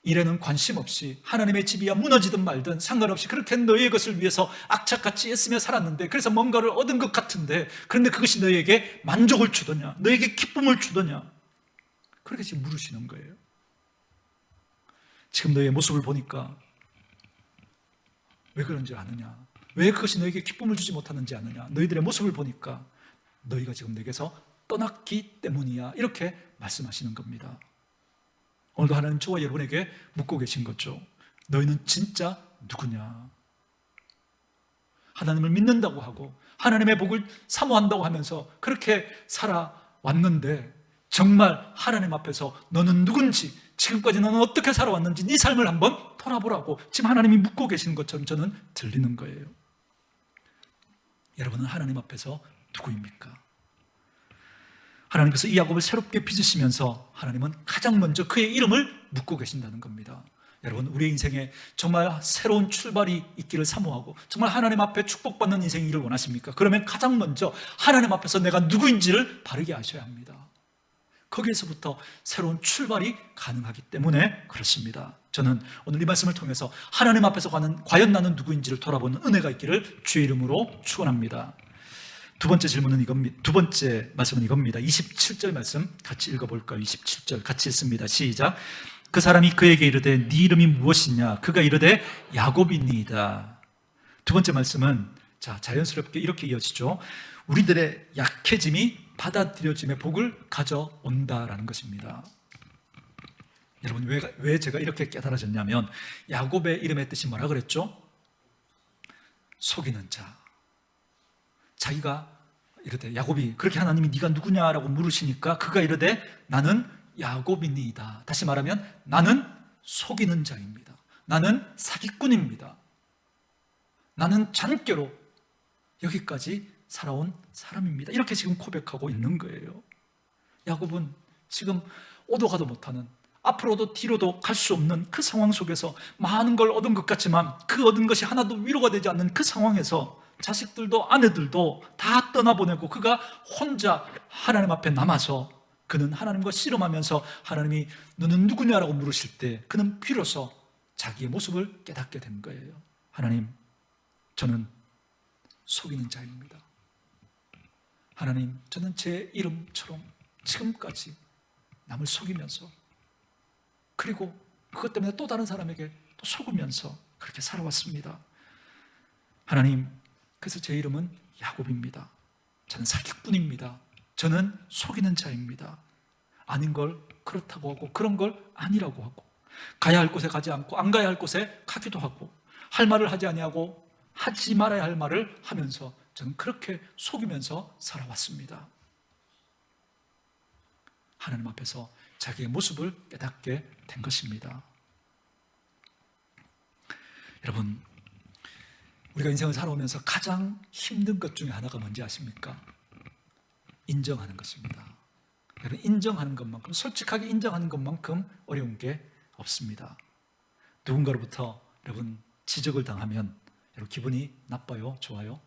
일에는 관심 없이 하나님의 집이야 무너지든 말든 상관없이 그렇게 너희의 것을 위해서 악착같이 애쓰며 살았는데, 그래서 뭔가를 얻은 것 같은데, 그런데 그것이 너희에게 만족을 주더냐? 너희에게 기쁨을 주더냐? 그렇게 지금 물으시는 거예요. 지금 너희의 모습을 보니까 왜 그런지 아느냐? 왜 그것이 너희에게 기쁨을 주지 못하는지 아느냐? 너희들의 모습을 보니까 너희가 지금 내게서 떠났기 때문이야. 이렇게 말씀하시는 겁니다. 오늘도 하나님 저와 여러분에게 묻고 계신 거죠. 너희는 진짜 누구냐? 하나님을 믿는다고 하고 하나님의 복을 사모한다고 하면서 그렇게 살아왔는데 정말 하나님 앞에서 너는 누군지, 지금까지 너는 어떻게 살아왔는지 네 삶을 한번 돌아보라고 지금 하나님이 묻고 계시는 것처럼 저는 들리는 거예요. 여러분은 하나님 앞에서 누구입니까? 하나님께서 이 야곱을 새롭게 빚으시면서 하나님은 가장 먼저 그의 이름을 묻고 계신다는 겁니다. 여러분, 우리의 인생에 정말 새로운 출발이 있기를 사모하고 정말 하나님 앞에 축복받는 인생이기를 원하십니까? 그러면 가장 먼저 하나님 앞에서 내가 누구인지를 바르게 아셔야 합니다. 거기에서부터 새로운 출발이 가능하기 때문에 그렇습니다. 저는 오늘 이 말씀을 통해서 하나님 앞에서 과연 나는 누구인지를 돌아보는 은혜가 있기를 주의 이름으로 축원합니다. 두 번째 질문은 이겁니다. 두 번째 말씀은 이겁니다. 27절 말씀 같이 읽어볼까요? 27절 같이 읽습니다. 시작. 그 사람이 그에게 이르되 네 이름이 무엇이냐? 그가 이르되 야곱이니이다. 두 번째 말씀은 자연스럽게 이렇게 이어지죠. 우리들의 약해짐이 받아들여짐의 복을 가져온다라는 것입니다. 여러분, 왜 제가 이렇게 깨달아졌냐면 야곱의 이름의 뜻이 뭐라 그랬죠? 속이는 자. 자기가 이르되, 야곱이 그렇게 하나님이 네가 누구냐라고 물으시니까 그가 이르되 나는 야곱이니이다. 다시 말하면 나는 속이는 자입니다. 나는 사기꾼입니다. 나는 잔꾀로 여기까지 살아온 사람입니다. 이렇게 지금 고백하고 있는 거예요. 야곱은 지금 오도 가도 못하는, 앞으로도 뒤로도 갈 수 없는 그 상황 속에서 많은 걸 얻은 것 같지만 그 얻은 것이 하나도 위로가 되지 않는 그 상황에서 자식들도 아내들도 다 떠나보내고 그가 혼자 하나님 앞에 남아서 그는 하나님과 씨름하면서 하나님이 너는 누구냐라고 물으실 때 그는 비로소 자기의 모습을 깨닫게 된 거예요. 하나님, 저는 속이는 자입니다. 하나님, 저는 제 이름처럼 지금까지 남을 속이면서 그리고 그것 때문에 또 다른 사람에게 또 속으면서 그렇게 살아왔습니다. 하나님, 그래서 제 이름은 야곱입니다. 저는 사기꾼입니다. 저는 속이는 자입니다. 아닌 걸 그렇다고 하고 그런 걸 아니라고 하고 가야 할 곳에 가지 않고 안 가야 할 곳에 가기도 하고 할 말을 하지 아니하고 하지 말아야 할 말을 하면서 저는 그렇게 속이면서 살아왔습니다. 하나님 앞에서 자기의 모습을 깨닫게 된 것입니다. 여러분, 우리가 인생을 살아오면서 가장 힘든 것 중에 하나가 뭔지 아십니까? 인정하는 것입니다. 여러분, 인정하는 것만큼, 솔직하게 인정하는 것만큼 어려운 게 없습니다. 누군가로부터 여러분 지적을 당하면 여러분 기분이 나빠요? 좋아요?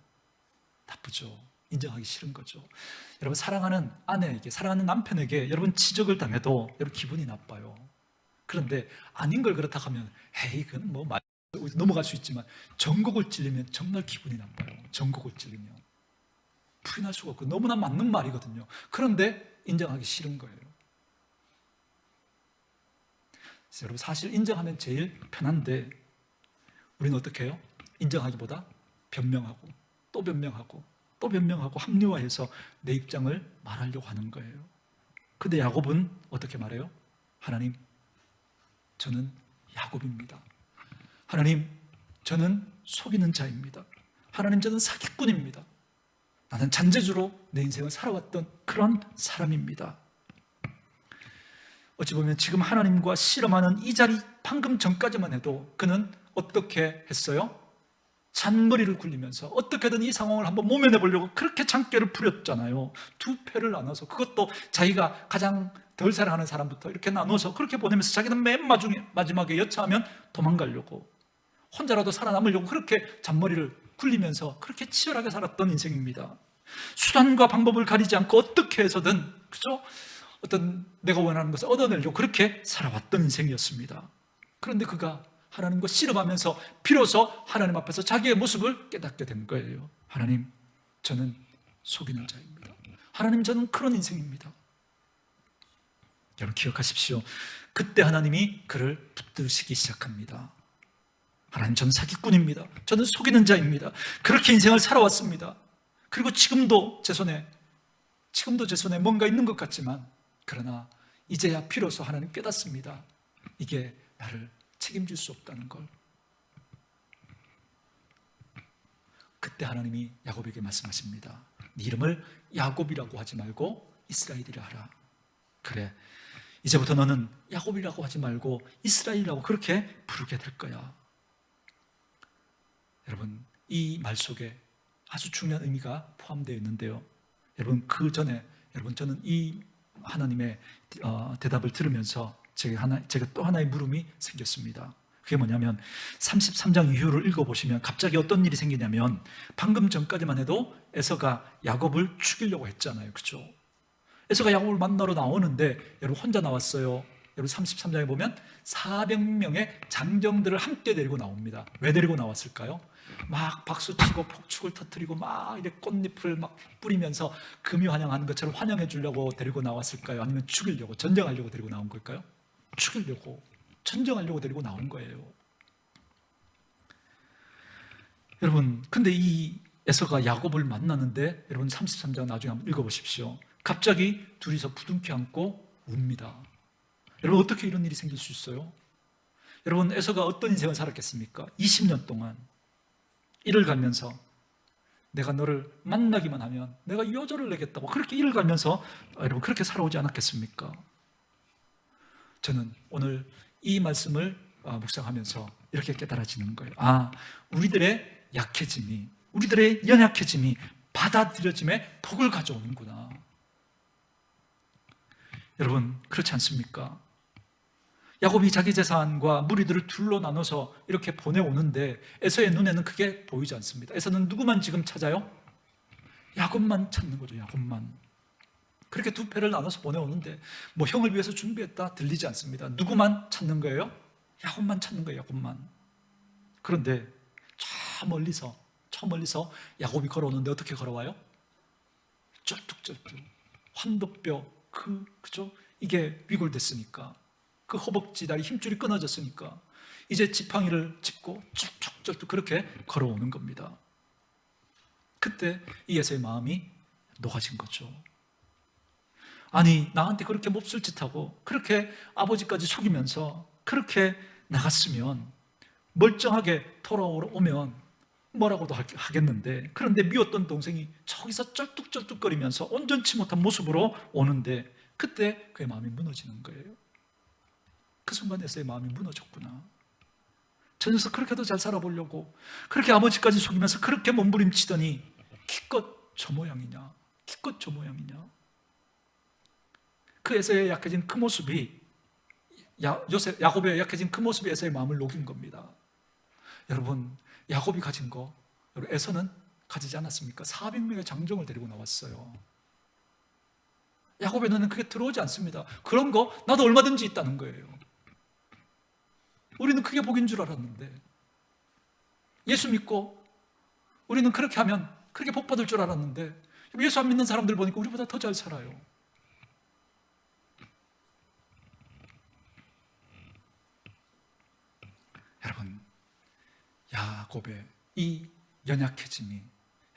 나쁘죠. 인정하기 싫은 거죠. 여러분, 사랑하는 아내에게, 사랑하는 남편에게 여러분 지적을 당해도 여러분 기분이 나빠요. 그런데 아닌 걸 그렇다 하면 에이, 그건 뭐 넘어갈 수 있지만 정곡을 찔리면 정말 기분이 나빠요. 정곡을 찔리면 부인할 수가 없고 너무나 맞는 말이거든요. 그런데 인정하기 싫은 거예요. 여러분, 사실 인정하면 제일 편한데 우리는 어떻게 해요? 인정하기보다 변명하고 또 변명하고 또 변명하고 합리화해서 내 입장을 말하려고 하는 거예요. 근데 야곱은 어떻게 말해요? 하나님, 저는 야곱입니다. 하나님, 저는 속이는 자입니다. 하나님, 저는 사기꾼입니다. 나는 잔재주로 내 인생을 살아왔던 그런 사람입니다. 어찌 보면 지금 하나님과 씨름하는 이 자리 방금 전까지만 해도 그는 어떻게 했어요? 잔머리를 굴리면서 어떻게든 이 상황을 한번 모면해 보려고 그렇게 장깨를 부렸잖아요. 두 패를 나눠서, 그것도 자기가 가장 덜 사랑하는 사람부터 이렇게 나눠서 그렇게 보내면서 자기는 맨 마지막에 여차하면 도망가려고, 혼자라도 살아남으려고 그렇게 잔머리를 굴리면서 그렇게 치열하게 살았던 인생입니다. 수단과 방법을 가리지 않고 어떻게 해서든, 그죠? 어떤 내가 원하는 것을 얻어내려고 그렇게 살아왔던 인생이었습니다. 그런데 그가 하나님과 씨름하면서 비로소 하나님 앞에서 자기의 모습을 깨닫게 된 거예요. 하나님, 저는 속이는 자입니다. 하나님, 저는 그런 인생입니다. 여러분 기억하십시오. 그때 하나님이 그를 붙드시기 시작합니다. 하나님, 저는 사기꾼입니다. 저는 속이는 자입니다. 그렇게 인생을 살아왔습니다. 그리고 지금도 제 손에 뭔가 있는 것 같지만, 그러나 이제야 비로소 하나님 깨닫습니다. 이게 나를 책임질 수 없다는 걸. 그때 하나님이 야곱에게 말씀하십니다. 네 이름을 야곱이라고 하지 말고 이스라엘이라 하라. 그래, 이제부터 너는 야곱이라고 하지 말고 이스라엘이라고 그렇게 부르게 될 거야. 여러분, 이 말 속에 아주 중요한 의미가 포함되어 있는데요. 여러분, 그 전에 저는 이 하나님의 대답을 들으면서 제가 또 하나의 물음이 생겼습니다. 그게 뭐냐면 33장 이후를 읽어보시면 갑자기 어떤 일이 생기냐면, 방금 전까지만 해도 에서가 야곱을 죽이려고 했잖아요. 그렇죠? 에서가 야곱을 만나러 나오는데, 여러분 혼자 나왔어요. 여러분 33장에 보면 400명의 장정들을 함께 데리고 나옵니다. 왜 데리고 나왔을까요? 막 박수치고 폭죽을 터뜨리고 막 이렇게 꽃잎을 막 뿌리면서 금이 환영하는 것처럼 환영해 주려고 데리고 나왔을까요? 아니면 죽이려고, 전쟁하려고 데리고 나온 걸까요? 죽이려고, 전쟁하려고 데리고 나온 거예요. 여러분, 근데 이 에서가 야곱을 만났는데, 여러분 33장 나중에 한번 읽어보십시오. 갑자기 둘이서 부둥켜 안고 웁니다. 여러분, 어떻게 이런 일이 생길 수 있어요? 여러분, 에서가 어떤 인생을 살았겠습니까? 20년 동안 일을 갈면서 내가 너를 만나기만 하면 내가 여조를 내겠다고 그렇게 일을 갈면서 여러분 그렇게 살아오지 않았겠습니까? 저는 오늘 이 말씀을 묵상하면서 이렇게 깨달아지는 거예요. 우리들의 약해짐이, 우리들의 연약해짐이 받아들여짐의 복을 가져오는구나. 여러분, 그렇지 않습니까? 야곱이 자기 재산과 무리들을 둘로 나눠서 이렇게 보내오는데 에서의 눈에는 그게 보이지 않습니다. 에서는 누구만 지금 찾아요? 야곱만 찾는 거죠. 야곱만. 그렇게 두 패를 나눠서 보내오는데 뭐 형을 위해서 준비했다 들리지 않습니다. 누구만 찾는 거예요? 야곱만 찾는 거예요. 야곱만. 그런데 저 멀리서 야곱이 걸어오는데 어떻게 걸어와요? 쩔뚝쩔뚝 환도뼈 그죠? 이게 위골됐으니까, 그 허벅지 다리 힘줄이 끊어졌으니까 이제 지팡이를 짚고 쩔뚝쩔뚝 그렇게 걸어오는 겁니다. 그때 이 에서의 마음이 녹아진 거죠. 아니, 나한테 그렇게 몹쓸 짓하고 그렇게 아버지까지 속이면서 그렇게 나갔으면, 멀쩡하게 돌아오면 뭐라고도 하겠는데, 그런데 미웠던 동생이 저기서 쩔뚝쩔뚝거리면서 온전치 못한 모습으로 오는데, 그때 그의 마음이 무너지는 거예요. 그 순간 에서의 마음이 무너졌구나. 저 녀석 그렇게도 잘 살아보려고 그렇게 아버지까지 속이면서 그렇게 몸부림치더니 기껏 저 모양이냐, 기껏 저 모양이냐. 그 에서의 약해진 그 모습이, 야곱의 약해진 그 모습이 에서의 마음을 녹인 겁니다. 여러분, 야곱이 가진 거 에서는 가지지 않았습니까? 400명의 장정을 데리고 나왔어요. 야곱의 눈에는 그게 들어오지 않습니다. 그런 거 나도 얼마든지 있다는 거예요. 우리는 그게 복인 줄 알았는데, 예수 믿고 우리는 그렇게 하면 그렇게 복 받을 줄 알았는데, 예수 안 믿는 사람들 보니까 우리보다 더 잘 살아요. 여러분, 야곱의 이 연약해짐이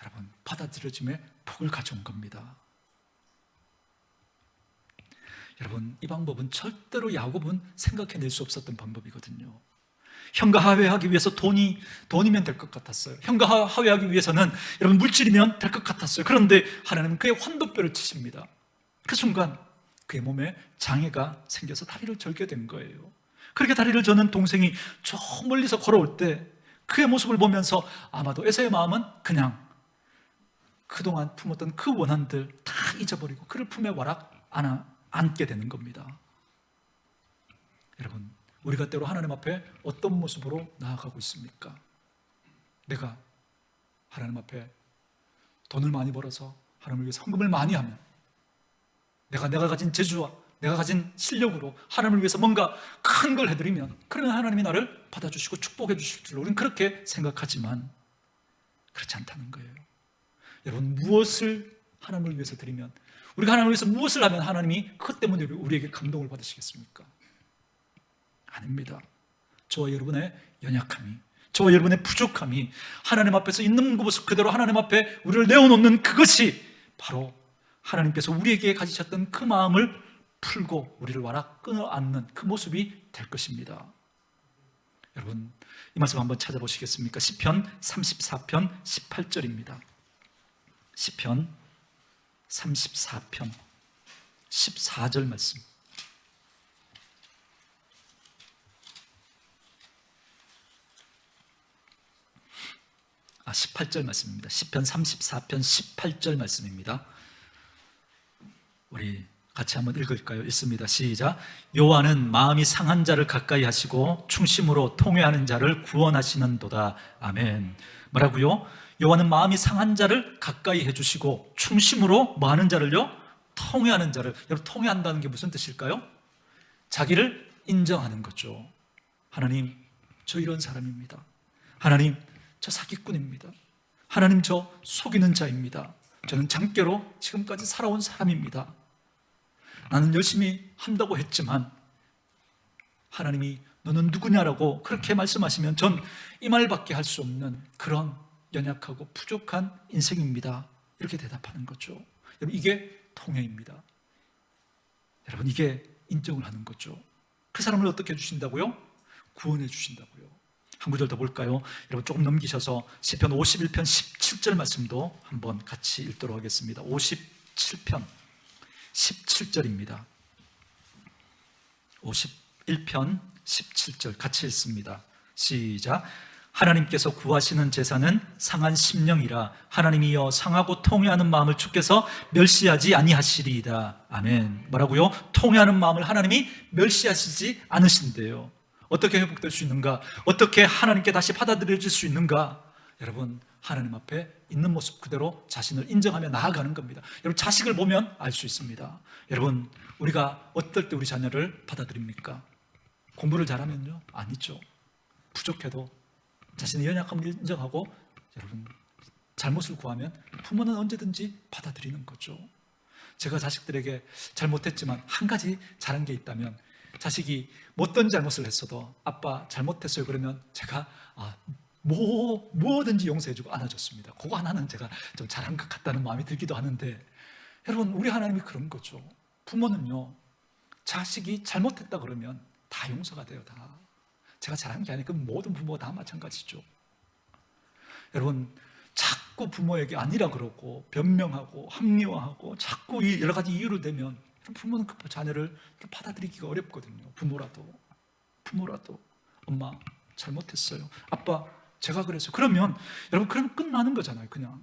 여러분 받아들여짐의 복을 가져온 겁니다. 여러분, 이 방법은 절대로 야곱은 생각해낼 수 없었던 방법이거든요. 형과 화해하기 위해서 돈이면 될 것 같았어요. 형과 화해하기 위해서는 여러분 물질이면 될 것 같았어요. 그런데 하나님은 그의 환도뼈를 치십니다. 그 순간 그의 몸에 장애가 생겨서 다리를 절게 된 거예요. 그렇게 다리를 저는 동생이 저 멀리서 걸어올 때 그의 모습을 보면서 아마도 에서의 마음은 그냥 그동안 품었던 그 원한들 다 잊어버리고 그를 품에 와락 안게 되는 겁니다. 여러분, 우리가 때로 하나님 앞에 어떤 모습으로 나아가고 있습니까? 내가 하나님 앞에 돈을 많이 벌어서 하나님을 위해서 헌금을 많이 하면, 내가 가진 재주와 내가 가진 실력으로 하나님을 위해서 뭔가 큰 걸 해드리면, 그러면 하나님이 나를 받아주시고 축복해 주실 줄로 우리는 그렇게 생각하지만 그렇지 않다는 거예요. 여러분, 무엇을 하나님을 위해서 드리면, 우리가 하나님을 위해서 무엇을 하면 하나님이 그것 때문에 우리에게 감동을 받으시겠습니까? 아닙니다. 저와 여러분의 연약함이, 저와 여러분의 부족함이 하나님 앞에서 있는 모습 그대로 하나님 앞에 우리를 내어놓는 그것이 바로 하나님께서 우리에게 가지셨던 그 마음을 풀고 우리를 와락 끊어안는 그 모습이 될 것입니다. 여러분, 이 말씀 한번 찾아보시겠습니까? 시편 34편 18절입니다. 시편 34편 14절 말씀. 18절 말씀입니다. 시편 34편 18절 말씀입니다. 우리 같이 한번 읽을까요? 읽습니다. 시작. 여호와는 마음이 상한 자를 가까이 하시고 충심으로 통회하는 자를 구원하시는도다. 아멘. 뭐라고요? 여호와는 마음이 상한 자를 가까이 해주시고 충심으로 뭐 하는 자를요? 통회하는 자를. 여러분, 통회한다는 게 무슨 뜻일까요? 자기를 인정하는 거죠. 하나님, 저 이런 사람입니다. 하나님, 저 사기꾼입니다. 하나님, 저 속이는 자입니다. 저는 장깨로 지금까지 살아온 사람입니다. 나는 열심히 한다고 했지만 하나님이 너는 누구냐라고 그렇게 말씀하시면 전 이 말밖에 할 수 없는 그런 연약하고 부족한 인생입니다. 이렇게 대답하는 거죠. 여러분, 이게 통회입니다. 여러분, 이게 인정을 하는 거죠. 그 사람을 어떻게 해주신다고요? 구원해 주신다고요. 한 구절 더 볼까요? 여러분, 조금 넘기셔서 시편 51편 17절 말씀도 한번 같이 읽도록 하겠습니다. 57편 17절입니다. 51편 17절 같이 읽습니다. 시작. 하나님께서 구하시는 제사는 상한 심령이라 하나님이여 상하고 통회하는 마음을 주께서 멸시하지 아니하시리이다. 아멘. 뭐라고요? 통회하는 마음을 하나님이 멸시하시지 않으신대요. 어떻게 회복될 수 있는가? 어떻게 하나님께 다시 받아들여질 수 있는가? 여러분, 하나님 앞에 있는 모습 그대로 자신을 인정하며 나아가는 겁니다. 여러분, 자식을 보면 알 수 있습니다. 여러분, 우리가 어떨 때 우리 자녀를 받아들입니까? 공부를 잘하면요? 아니죠. 부족해도 자신의 연약함을 인정하고 여러분, 잘못을 구하면 부모는 언제든지 받아들이는 거죠. 제가 자식들에게 잘못했지만 한 가지 잘한 게 있다면, 자식이 어떤 잘못을 했어도 아빠 잘못했어요 그러면 제가 뭐든지 용서해주고 안아줬습니다. 그거 하나는 제가 좀 잘한 것 같다는 마음이 들기도 하는데, 여러분, 우리 하나님이 그런 거죠. 부모는요, 자식이 잘못했다 그러면 다 용서가 돼요. 다. 제가 잘한 게 아니고 모든 부모가 다 마찬가지죠. 여러분, 자꾸 부모에게 아니라 그러고 변명하고 합리화하고 자꾸 여러 가지 이유를 대면 부모는 그 자녀를 받아들이기가 어렵거든요. 부모라도 엄마 잘못했어요, 아빠 제가 그랬어요. 그러면 여러분, 그럼 끝나는 거잖아요. 그냥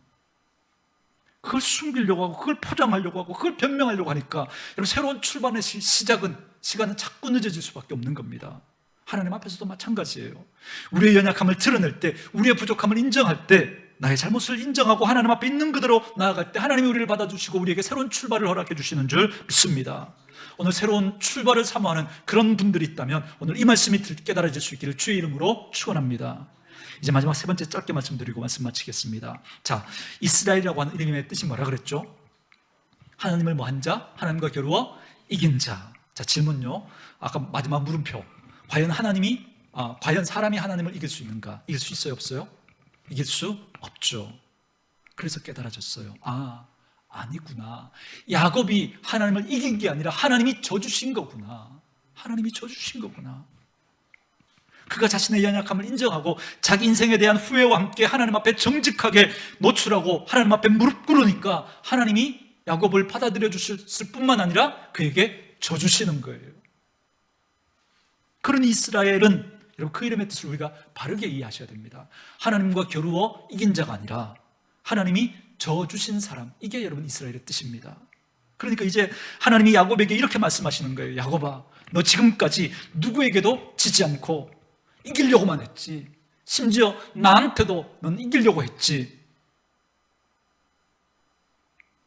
그걸 숨기려고 하고 그걸 포장하려고 하고 그걸 변명하려고 하니까 여러분, 새로운 출발의 시간은 자꾸 늦어질 수밖에 없는 겁니다. 하나님 앞에서도 마찬가지예요. 우리의 연약함을 드러낼 때, 우리의 부족함을 인정할 때, 나의 잘못을 인정하고 하나님 앞에 있는 그대로 나아갈 때 하나님이 우리를 받아주시고 우리에게 새로운 출발을 허락해 주시는 줄 믿습니다. 오늘 새로운 출발을 사모하는 그런 분들이 있다면 오늘 이 말씀이 깨달아질 수 있기를 주의 이름으로 축원합니다. 이제 마지막 세 번째 짧게 말씀드리고 말씀 마치겠습니다. 자, 이스라엘이라고 하는 이름의 뜻이 뭐라 그랬죠? 하나님을 뭐한 자? 하나님과 겨루어 이긴 자. 자, 질문요. 아까 마지막 물음표. 과연 사람이 하나님을 이길 수 있는가? 이길 수 있어요, 없어요? 이길 수 없죠. 그래서 깨달아졌어요. 아니구나. 야곱이 하나님을 이긴 게 아니라 하나님이 져주신 거구나. 하나님이 져주신 거구나. 그가 자신의 연약함을 인정하고 자기 인생에 대한 후회와 함께 하나님 앞에 정직하게 노출하고 하나님 앞에 무릎 꿇으니까 하나님이 야곱을 받아들여 주셨을 뿐만 아니라 그에게 져주시는 거예요. 그런 이스라엘은, 여러분, 그 이름의 뜻을 우리가 바르게 이해하셔야 됩니다. 하나님과 겨루어 이긴 자가 아니라 하나님이 져주신 사람, 이게 여러분 이스라엘의 뜻입니다. 그러니까 이제 하나님이 야곱에게 이렇게 말씀하시는 거예요. 야곱아, 너 지금까지 누구에게도 지지 않고 이기려고만 했지. 심지어 나한테도 넌 이기려고 했지.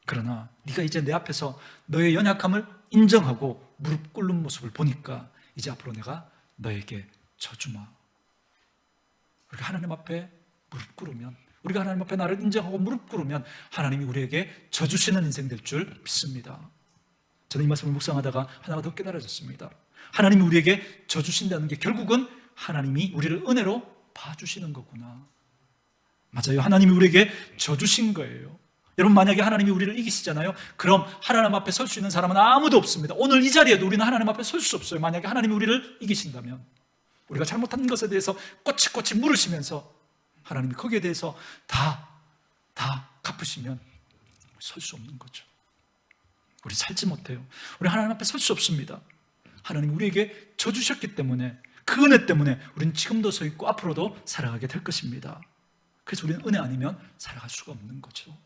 그러나 네가 이제 내 앞에서 너의 연약함을 인정하고 무릎 꿇는 모습을 보니까 이제 앞으로 내가 너에게 져주마. 우리가 하나님 앞에 무릎 꿇으면, 우리가 하나님 앞에 나를 인정하고 무릎 꿇으면 하나님이 우리에게 져주시는 인생 될 줄 믿습니다. 저는 이 말씀을 묵상하다가 하나가 더 깨달아졌습니다. 하나님이 우리에게 져주신다는 게 결국은 하나님이 우리를 은혜로 봐주시는 거구나. 맞아요. 하나님이 우리에게 져주신 거예요. 여러분, 만약에 하나님이 우리를 이기시잖아요. 그럼 하나님 앞에 설 수 있는 사람은 아무도 없습니다. 오늘 이 자리에도 우리는 하나님 앞에 설 수 없어요. 만약에 하나님이 우리를 이기신다면, 우리가 잘못한 것에 대해서 꼬치꼬치 물으시면서 하나님이 거기에 대해서 다 갚으시면 설 수 없는 거죠. 우리 살지 못해요. 우리 하나님 앞에 설 수 없습니다. 하나님이 우리에게 져주셨기 때문에, 그 은혜 때문에 우리는 지금도 서 있고 앞으로도 살아가게 될 것입니다. 그래서 우리는 은혜 아니면 살아갈 수가 없는 거죠.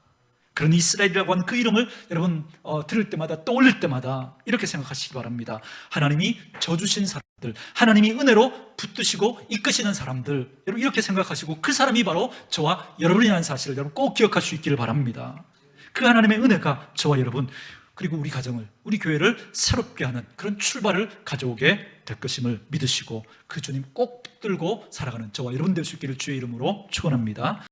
그런 이스라엘이라고 하는 그 이름을 여러분 들을 때마다, 떠올릴 때마다 이렇게 생각하시기 바랍니다. 하나님이 져주신 사람들, 하나님이 은혜로 붙드시고 이끄시는 사람들, 여러분 이렇게 생각하시고 그 사람이 바로 저와 여러분이라는 사실을 여러분 꼭 기억할 수 있기를 바랍니다. 그 하나님의 은혜가 저와 여러분, 그리고 우리 가정을, 우리 교회를 새롭게 하는 그런 출발을 가져오게 될 것임을 믿으시고 그 주님 꼭 붙들고 살아가는 저와 여러분 될 수 있기를 주의 이름으로 축원합니다.